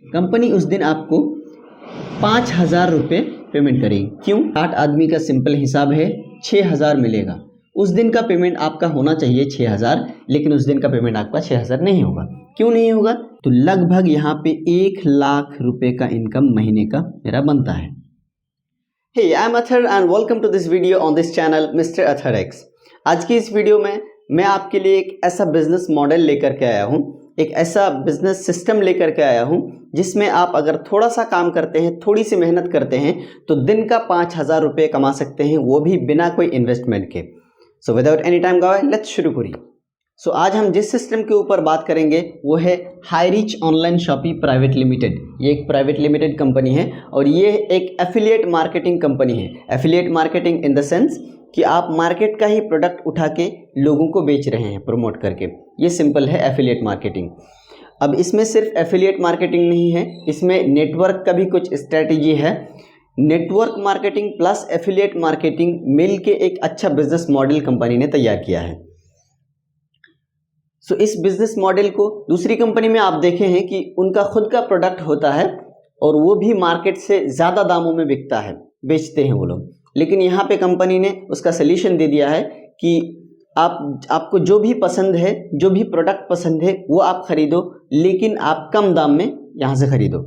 Company उस दिन आपको 5,000 रुपये पेमेंट करेगी। क्यों? 8 आदमी का सिंपल हिसाब है, 6,000 मिलेगा। उस दिन का पेमेंट आपका होना चाहिए 6,000, लेकिन उस दिन का पेमेंट आपका 6,000 नहीं होगा। क्यों नहीं होगा? तो लगभग यहाँ पे 1,00,000 रुपये का इनकम महीने का मेरा बनता है। Hey, I am Athar and welcome to this video on this channel Mr. Athar X। आज की इस वीडियो में मैं आपके लिए एक ऐसा बिजनेस मॉडल लेकर के आया हूँ, एक ऐसा बिजनेस सिस्टम लेकर के आया हूँ जिसमें आप अगर थोड़ा सा काम करते हैं, थोड़ी सी मेहनत करते हैं तो दिन का 5,000 रुपये कमा सकते हैं, वो भी बिना कोई इन्वेस्टमेंट के। सो विदाउट एनी टाइम गवाए लेट्स शुरू करिए। सो आज हम जिस सिस्टम के ऊपर बात करेंगे वो है Highrich online shoppe private limited. ये एक प्राइवेट लिमिटेड कंपनी है और ये एक एफिलिएट मार्केटिंग कंपनी है। Affiliate marketing in the sense कि आप मार्केट का ही प्रोडक्ट उठा के लोगों को बेच रहे हैं प्रमोट करके, ये सिंपल है एफिलिएट मार्केटिंग। अब इसमें सिर्फ एफिलिएट मार्केटिंग नहीं है, इसमें नेटवर्क का भी कुछ स्ट्रेटेजी है। Network marketing plus affiliate marketing मिल के एक अच्छा बिजनेस मॉडल कंपनी ने तैयार किया है। सो इस बिजनेस मॉडल को दूसरी कंपनी में आप देखे हैं कि उनका खुद का प्रोडक्ट होता है और वो भी मार्केट से ज़्यादा दामों में बिकता है, बेचते हैं वो लोग। लेकिन यहाँ पे कंपनी ने उसका सलूशन दे दिया है कि आपको जो भी पसंद है, जो भी प्रोडक्ट पसंद है वो आप खरीदो, लेकिन आप कम दाम में यहाँ से खरीदो।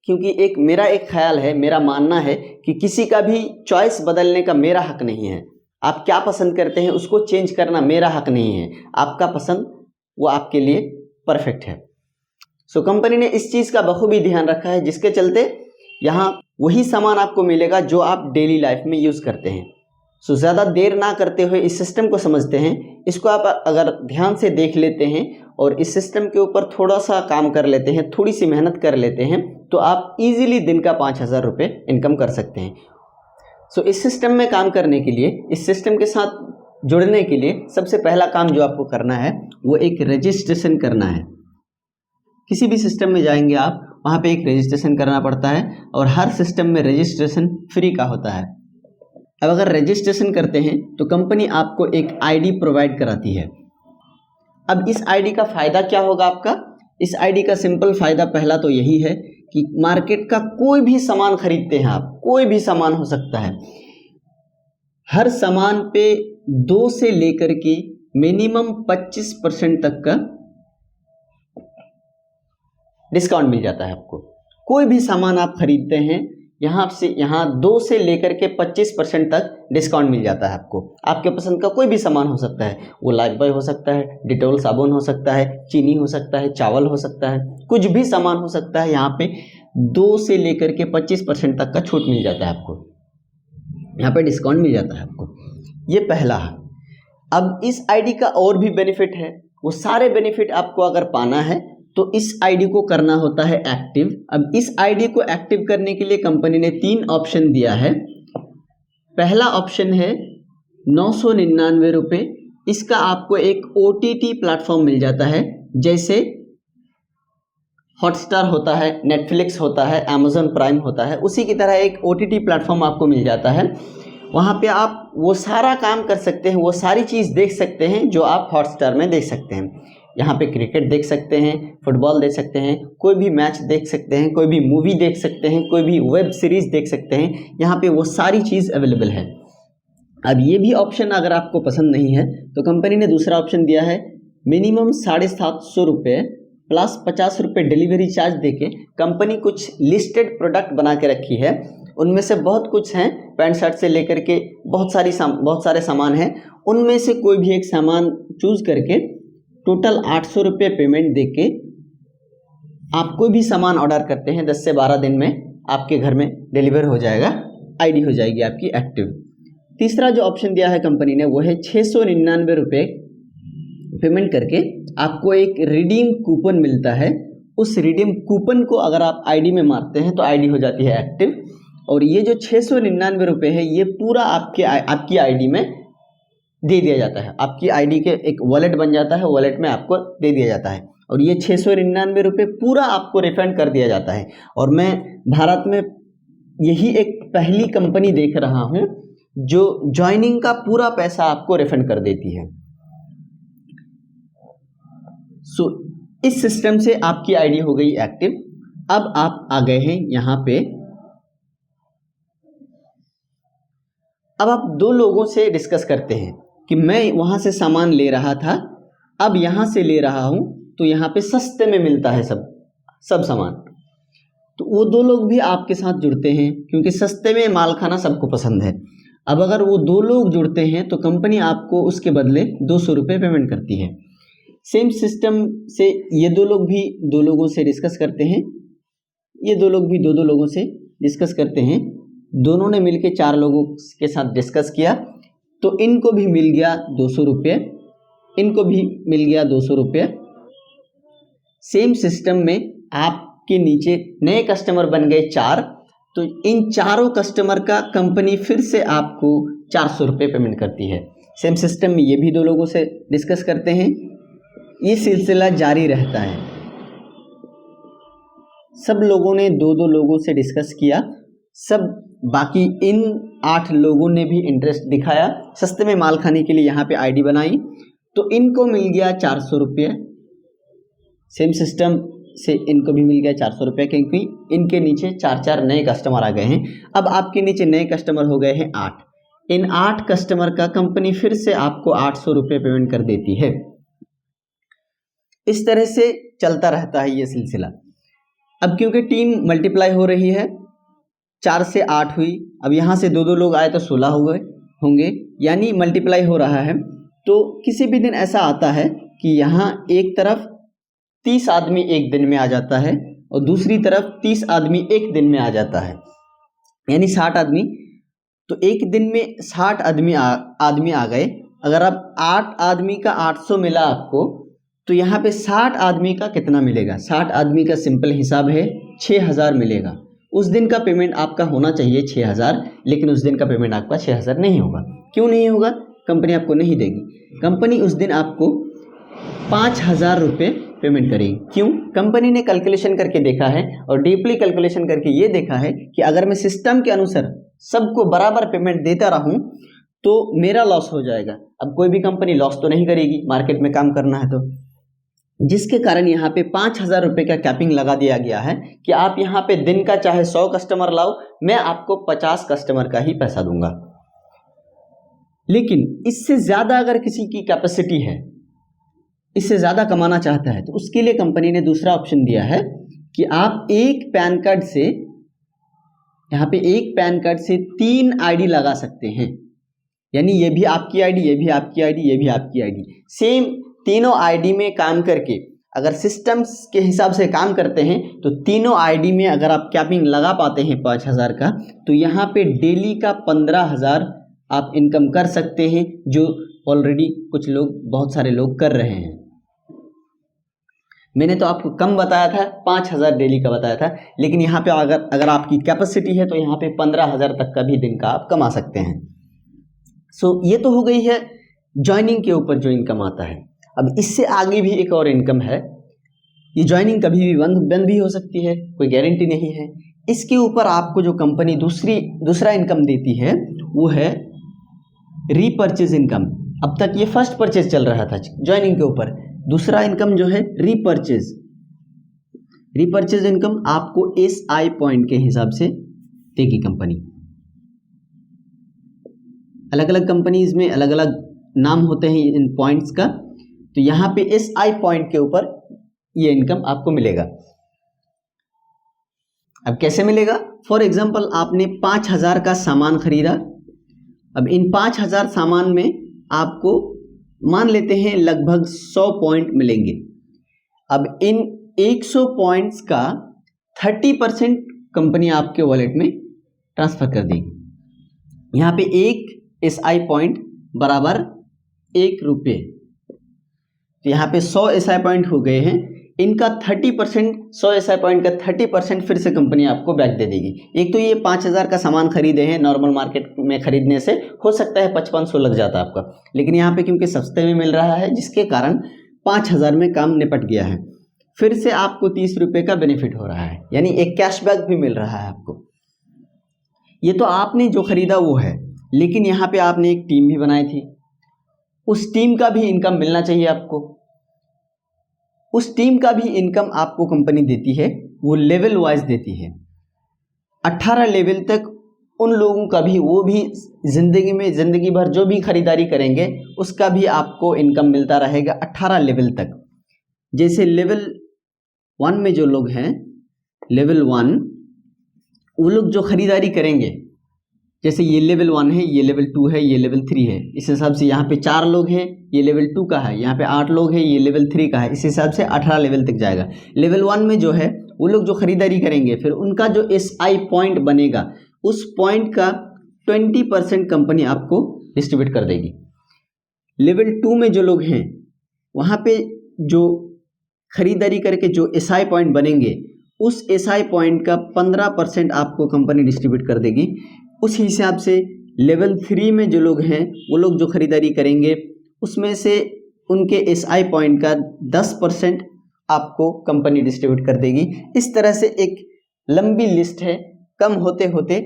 क्योंकि मेरा एक ख्याल है, मेरा मानना है कि किसी का भी चॉइस बदलने का मेरा हक नहीं है। आप क्या पसंद करते हैं उसको चेंज करना मेरा हक नहीं है। आपका पसंद वो आपके लिए परफेक्ट है। सो कंपनी ने इस चीज़ का बखूबी ध्यान रखा है, जिसके चलते यहाँ वही सामान आपको मिलेगा जो आप डेली लाइफ में यूज़ करते हैं। सो ज़्यादा देर ना करते हुए इस सिस्टम को समझते हैं। इसको आप अगर ध्यान से देख लेते हैं और इस सिस्टम के ऊपर थोड़ा सा काम कर लेते हैं, थोड़ी सी मेहनत कर लेते हैं, तो आप इजीली दिन का 5,000 रुपये इनकम कर सकते हैं। सो इस सिस्टम में काम करने के लिए, इस सिस्टम के साथ जुड़ने के लिए सबसे पहला काम जो आपको करना है वो एक रजिस्ट्रेशन करना है। किसी भी सिस्टम में जाएंगे आप, वहाँ पे एक रजिस्ट्रेशन करना पड़ता है और हर सिस्टम में रजिस्ट्रेशन फ्री का होता है। अब अगर रजिस्ट्रेशन करते हैं तो कंपनी आपको एक आईडी प्रोवाइड कराती है। अब इस आईडी का फ़ायदा क्या होगा आपका? इस आईडी का सिंपल फ़ायदा पहला तो यही है कि मार्केट का कोई भी सामान खरीदते हैं आप, कोई भी सामान हो सकता है, हर सामान पे 2 से लेकर के मिनिमम 25% तक का डिस्काउंट मिल जाता है आपको। कोई भी सामान आप खरीदते हैं यहाँ 2 से लेकर के 25% तक डिस्काउंट मिल जाता है आपको। आपके पसंद का कोई भी सामान हो सकता है, वो लाइफ बॉय हो सकता है, डिटोल साबुन हो सकता है, चीनी हो सकता है, चावल हो सकता है, कुछ भी सामान हो सकता है। यहाँ पे 2 से लेकर के 25% तक का छूट मिल जाता है आपको, यहाँ पे डिस्काउंट मिल जाता है आपको। ये पहला है। अब इस आईडी का और भी बेनिफिट है। वो सारे बेनिफिट आपको अगर पाना है तो इस आईडी को करना होता है एक्टिव। अब इस आईडी को एक्टिव करने के लिए कंपनी ने 3 ऑप्शन दिया है। पहला ऑप्शन है 999 रुपये। इसका आपको एक OTT प्लेटफॉर्म मिल जाता है, जैसे हॉटस्टार होता है, नेटफ्लिक्स होता है, अमेजन प्राइम होता है, उसी की तरह एक OTT प्लेटफॉर्म आपको मिल जाता है। वहाँ पे आप वो सारा काम कर सकते हैं, वो सारी चीज़ देख सकते हैं जो आप हॉटस्टार में देख सकते हैं। यहाँ पे क्रिकेट देख सकते हैं, फुटबॉल देख सकते हैं, कोई भी मैच देख सकते हैं, कोई भी मूवी देख सकते हैं, कोई भी वेब सीरीज़ देख सकते हैं। यहाँ पे वो सारी चीज़ अवेलेबल है। अब ये भी ऑप्शन अगर आपको पसंद नहीं है तो कंपनी ने दूसरा ऑप्शन दिया है, मिनिमम 750 रुपये प्लस 50 रुपये डिलीवरी चार्ज देके कंपनी कुछ लिस्टेड प्रोडक्ट बना के रखी है। उनमें से बहुत कुछ हैं, पैंट शर्ट से लेकर के बहुत सारे सामान हैं। उनमें से कोई भी एक सामान चूज़ करके टोटल 800 रुपये पेमेंट देके आप कोई भी सामान ऑर्डर करते हैं, 10 से 12 दिन में आपके घर में डिलीवर हो जाएगा, आईडी हो जाएगी आपकी एक्टिव। तीसरा जो ऑप्शन दिया है कंपनी ने वो है 699 रुपये पेमेंट करके आपको एक रिडीम कूपन मिलता है। उस रिडीम कूपन को अगर आप आईडी में मारते हैं तो आईडी हो जाती है एक्टिव। और ये जो 699 रुपये है ये पूरा आपकी आईडी में दे दिया जाता है। आपकी आईडी के एक वॉलेट बन जाता है, वॉलेट में आपको दे दिया जाता है और ये 699 रुपये पूरा आपको रिफंड कर दिया जाता है। और मैं भारत में यही एक पहली कंपनी देख रहा हूँ जो ज्वाइनिंग का पूरा पैसा आपको रिफंड कर देती है। सो इस सिस्टम से आपकी आईडी हो गई एक्टिव। अब आप आ गए हैं यहाँ पे। अब आप दो लोगों से डिस्कस करते हैं कि मैं वहाँ से सामान ले रहा था, अब यहाँ से ले रहा हूँ, तो यहाँ पे सस्ते में मिलता है सब सामान। तो वो दो लोग भी आपके साथ जुड़ते हैं, क्योंकि सस्ते में माल खाना सबको पसंद है। अब अगर वो दो लोग जुड़ते हैं तो कंपनी आपको उसके बदले 200 रुपये पेमेंट करती है। सेम सिस्टम से ये दो लोग भी दो लोगों से डिस्कस करते हैं, ये दो लोग भी दो लोगों से डिस्कस करते हैं। दोनों ने मिलकर 4 लोगों के साथ डिस्कस किया, तो इनको भी मिल गया 200 रुपये, इनको भी मिल गया 200 रुपये। सेम सिस्टम में आपके नीचे नए कस्टमर बन गए 4, तो इन चारों कस्टमर का कंपनी फिर से आपको 400 रुपये पेमेंट करती है। सेम सिस्टम में ये भी दो लोगों से डिस्कस करते हैं, ये सिलसिला जारी रहता है। सब लोगों ने दो लोगों से डिस्कस किया, सब बाकी इन 8 लोगों ने भी इंटरेस्ट दिखाया, सस्ते में माल खाने के लिए यहाँ पे आईडी बनाई, तो इनको मिल गया 400 रुपये। सेम सिस्टम से इनको भी मिल गया 400 रुपये, क्योंकि इनके नीचे 4 नए कस्टमर आ गए हैं। अब आपके नीचे नए कस्टमर हो गए हैं 8। इन 8 कस्टमर का कंपनी फिर से आपको 800 रुपये पेमेंट कर देती है। इस तरह से चलता रहता है ये सिलसिला। अब क्योंकि टीम मल्टीप्लाई हो रही है, 4 से 8 हुई, अब यहाँ से दो लोग आए तो 16 हो गए होंगे, यानी मल्टीप्लाई हो रहा है। तो किसी भी दिन ऐसा आता है कि यहाँ एक तरफ 30 आदमी एक दिन में आ जाता है और दूसरी तरफ 30 आदमी एक दिन में आ जाता है, यानी 60 आदमी। तो एक दिन में 60 आदमी आ गए। अगर आप 8 आदमी का 800 मिला आपको, तो यहाँ पे 60 आदमी का कितना मिलेगा? 60 आदमी का सिंपल हिसाब है 6000 मिलेगा। उस दिन का पेमेंट आपका होना चाहिए 6000, लेकिन उस दिन का पेमेंट आपका 6000 नहीं होगा। क्यों नहीं होगा? कंपनी आपको नहीं देगी। कंपनी उस दिन आपको 5000 रुपये पेमेंट करेगी। क्यों? कंपनी ने कैलकुलेशन करके देखा है और डीपली कैलकुलेशन करके ये देखा है कि अगर मैं सिस्टम के अनुसार सबको बराबर पेमेंट देता रहूं तो मेरा लॉस हो जाएगा। अब कोई भी कंपनी लॉस तो नहीं करेगी, मार्केट में काम करना है तो, जिसके कारण यहाँ पे 5000 रुपये का कैपिंग लगा दिया गया है कि आप यहाँ पे दिन का चाहे 100 कस्टमर लाओ, मैं आपको 50 कस्टमर का ही पैसा दूंगा। लेकिन इससे ज़्यादा अगर किसी की कैपेसिटी है, इससे ज़्यादा कमाना चाहता है, तो उसके लिए कंपनी ने दूसरा ऑप्शन दिया है कि आप एक पैन कार्ड से, यहाँ पे एक पैन कार्ड से 3 आईडी लगा सकते हैं। यानी ये भी आपकी आईडी, ये भी आपकी आईडी, ये भी आपकी आईडी, सेम तीनों आईडी में काम करके अगर सिस्टम्स के हिसाब से काम करते हैं तो तीनों आईडी में अगर आप कैपिंग लगा पाते हैं 5000 का, तो यहाँ पे डेली का 15000 आप इनकम कर सकते हैं, जो ऑलरेडी कुछ लोग, बहुत सारे लोग कर रहे हैं। मैंने तो आपको कम बताया था, 5000 डेली का बताया था, लेकिन यहाँ पे अगर आपकी कैपेसिटी है तो यहाँ पे 15000 तक का भी दिन का आप कमा सकते हैं। सो ये तो हो गई है ज्वाइनिंग के ऊपर जो इनकम आता है। अब इससे आगे भी एक और इनकम है। ये ज्वाइनिंग कभी भी बंद भी हो सकती है, कोई गारंटी नहीं है। इसके ऊपर आपको जो कंपनी दूसरा इनकम देती है वो है रीपर्चेज इनकम। अब तक ये फर्स्ट परचेज चल रहा था ज्वाइनिंग के ऊपर, दूसरा इनकम जो है रीपर्चेज इनकम आपको SI पॉइंट के हिसाब से देगी कंपनी। अलग अलग कंपनीज में अलग अलग नाम होते हैं इन पॉइंट्स का, तो यहाँ पे SI पॉइंट के ऊपर ये इनकम आपको मिलेगा। अब कैसे मिलेगा? फॉर एग्जांपल आपने 5000 का सामान खरीदा। अब इन 5000 सामान में आपको मान लेते हैं लगभग 100 पॉइंट मिलेंगे। अब इन 100 पॉइंट्स का 30% कंपनी आपके वॉलेट में ट्रांसफर कर देगी। यहाँ पे एक SI पॉइंट बराबर 1 रुपये, तो यहाँ पे 100 SI पॉइंट हो गए हैं। इनका 30%, 100 SI पॉइंट का 30% फिर से कंपनी आपको बैक दे देगी। एक तो ये 5000 का सामान खरीदे हैं, नॉर्मल मार्केट में खरीदने से हो सकता है 5500 लग जाता आपका, लेकिन यहाँ पे क्योंकि सस्ते में मिल रहा है जिसके कारण 5000 में काम निपट गया है। फिर से आपको 30 रुपये का बेनिफिट हो रहा है, यानी एक कैशबैक भी मिल रहा है आपको। ये तो आपने जो खरीदा वो है, लेकिन यहाँ पे आपने एक टीम भी बनाई थी, उस टीम का भी इनकम मिलना चाहिए आपको। उस टीम का भी इनकम आपको कंपनी देती है, वो लेवल वाइज देती है। 18 लेवल तक उन लोगों का भी, वो भी ज़िंदगी भर जो भी खरीदारी करेंगे उसका भी आपको इनकम मिलता रहेगा 18 लेवल तक। जैसे लेवल 1 में जो लोग हैं, लेवल 1 वो लोग जो खरीदारी करेंगे, जैसे ये लेवल 1 है, ये लेवल 2 है, ये लेवल 3 है, इस हिसाब से यहाँ पे 4 लोग हैं, ये लेवल 2 का है, यहाँ पे 8 लोग हैं, ये लेवल 3 का है, इस हिसाब से 18 लेवल तक जाएगा। लेवल 1 में जो है वो लोग जो खरीदारी करेंगे, फिर उनका जो SI पॉइंट बनेगा, उस पॉइंट का 20% कंपनी आपको डिस्ट्रीब्यूट कर देगी। लेवल 2 में जो लोग हैं, वहाँ पे जो खरीदारी करके जो SI पॉइंट बनेंगे, उस SI पॉइंट का 15% आपको कंपनी डिस्ट्रीब्यूट कर देगी। उस हिसाब से लेवल 3 में जो लोग हैं, वो लोग जो खरीदारी करेंगे, उसमें से उनके SI पॉइंट का 10% आपको कंपनी डिस्ट्रीब्यूट कर देगी। इस तरह से एक लंबी लिस्ट है। कम होते होते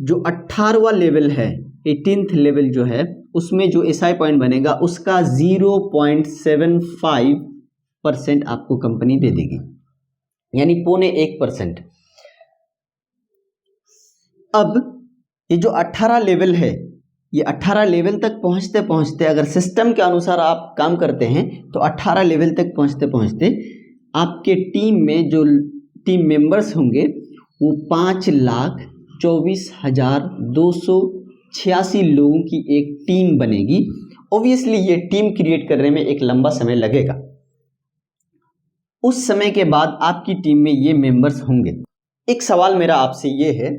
जो 18वां लेवल है, 18th लेवल जो है, उसमें जो SI पॉइंट बनेगा उसका 0.75% आपको कंपनी दे देगी, यानी 0.25%। अब ये जो 18 लेवल है, ये 18 लेवल तक पहुंचते पहुंचते अगर सिस्टम के अनुसार आप काम करते हैं तो 18 लेवल तक पहुंचते पहुंचते आपके टीम में जो टीम मेंबर्स होंगे वो 5,24,286 लोगों की एक टीम बनेगी। ऑब्वियसली ये टीम क्रिएट करने में एक लंबा समय लगेगा। उस समय के बाद आपकी टीम में ये मेंबर्स होंगे। एक सवाल मेरा आपसे ये है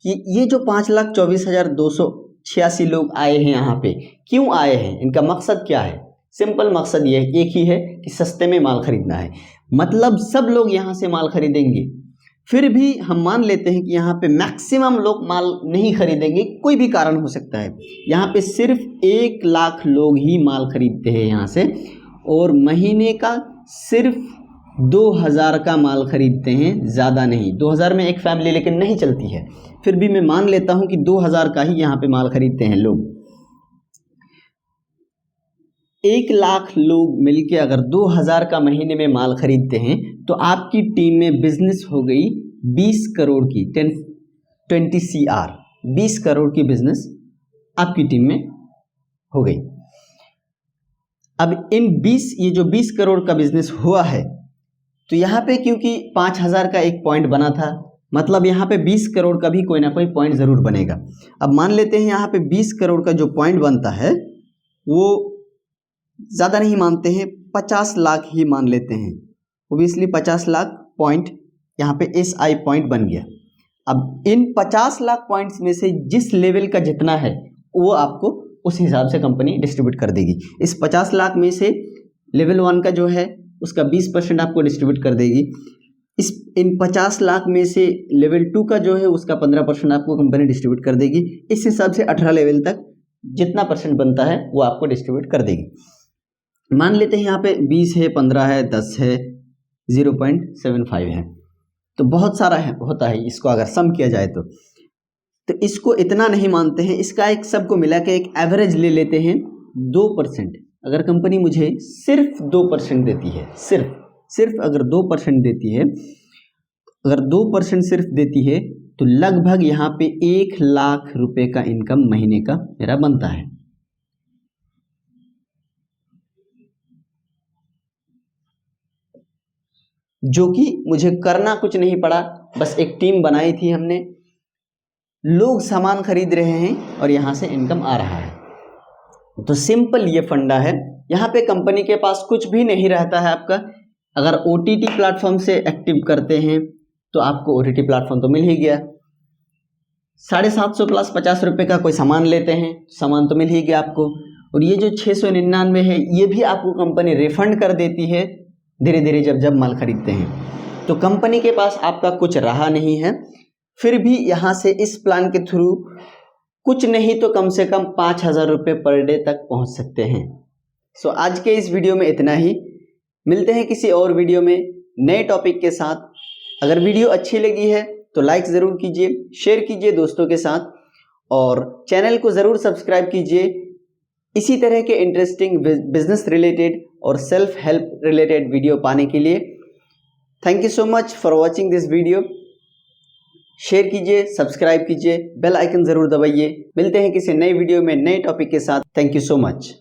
कि ये जो 5,24,286 लोग आए हैं यहाँ पे, क्यों आए हैं? इनका मकसद क्या है? सिंपल मकसद ये एक ही है कि सस्ते में माल खरीदना है। मतलब सब लोग यहाँ से माल खरीदेंगे, फिर भी हम मान लेते हैं कि यहाँ पे मैक्सिमम लोग माल नहीं खरीदेंगे, कोई भी कारण हो सकता है। यहाँ पे सिर्फ 1 लाख लोग ही माल खरीदते हैं यहाँ से, और महीने का सिर्फ 2,000 का माल खरीदते हैं, ज़्यादा नहीं। 2,000 में एक फैमिली लेकिन नहीं चलती है, फिर भी मैं मान लेता हूँ कि 2,000 का ही यहाँ पे माल खरीदते हैं लोग। 1 लाख लोग मिलके अगर 2,000 का महीने में माल खरीदते हैं तो आपकी टीम में बिजनेस हो गई 20 करोड़ की, 20 CR, 20 करोड़ की बिजनेस आपकी टीम में हो गई। अब इन 20, ये जो 20 करोड़ का बिजनेस हुआ है, तो यहाँ पे क्योंकि 5,000 का एक पॉइंट बना था, मतलब यहाँ पे 20 करोड़ का भी कोई ना कोई पॉइंट ज़रूर बनेगा। अब मान लेते हैं यहाँ पे 20 करोड़ का जो पॉइंट बनता है वो ज़्यादा नहीं मानते हैं, 50 लाख ही मान लेते हैं। ओबियसली 50 लाख पॉइंट यहाँ पे SI पॉइंट बन गया। अब इन 50 लाख पॉइंट्स में से जिस लेवल का जितना है वो आपको उस हिसाब से कंपनी डिस्ट्रीब्यूट कर देगी। इस 50 लाख में से लेवल 1 का जो है उसका 20% आपको डिस्ट्रीब्यूट कर देगी। इन 50 लाख में से लेवल 2 का जो है उसका 15% आपको कंपनी डिस्ट्रीब्यूट कर देगी। इस हिसाब से 18 लेवल तक जितना परसेंट बनता है वो आपको डिस्ट्रीब्यूट कर देगी। मान लेते हैं यहाँ पे 20 है, 15 है, 10 है, 0.75 है, तो बहुत सारा है होता है। इसको अगर सम किया जाए तो इसको इतना नहीं मानते हैं, इसका एक सबको मिला के एक एवरेज ले लेते हैं 2%। अगर कंपनी मुझे सिर्फ 2% देती है, सिर्फ अगर 2% देती है, अगर 2% सिर्फ देती है तो लगभग यहाँ पे 1 लाख रुपए का इनकम महीने का मेरा बनता है। जो कि मुझे करना कुछ नहीं पड़ा, बस एक टीम बनाई थी हमने, लोग सामान खरीद रहे हैं और यहाँ से इनकम आ रहा है। तो सिंपल ये फंडा है। यहाँ पे कंपनी के पास कुछ भी नहीं रहता है आपका। अगर OTT प्लेटफॉर्म से एक्टिव करते हैं तो आपको OTT प्लेटफॉर्म तो मिल ही गया, 750 प्लस 50 रुपये का कोई सामान लेते हैं, सामान तो मिल ही गया आपको। और ये जो 699 है ये भी आपको कंपनी रिफंड कर देती है धीरे धीरे जब माल खरीदते हैं। तो कंपनी के पास आपका कुछ रहा नहीं है, फिर भी यहाँ से इस प्लान के थ्रू कुछ नहीं तो कम से कम 5,000 रुपये पर डे तक पहुँच सकते हैं। सो आज के इस वीडियो में इतना ही। मिलते हैं किसी और वीडियो में नए टॉपिक के साथ। अगर वीडियो अच्छी लगी है तो लाइक ज़रूर कीजिए, शेयर कीजिए दोस्तों के साथ, और चैनल को ज़रूर सब्सक्राइब कीजिए इसी तरह के इंटरेस्टिंग बिजनेस रिलेटेड और सेल्फ हेल्प रिलेटेड वीडियो पाने के लिए। Thank you so much for watching this video. Share कीजिए, सब्सक्राइब कीजिए, बेल आइकन ज़रूर दबाइए। मिलते हैं किसी नए वीडियो में नए टॉपिक के साथ। Thank you so much.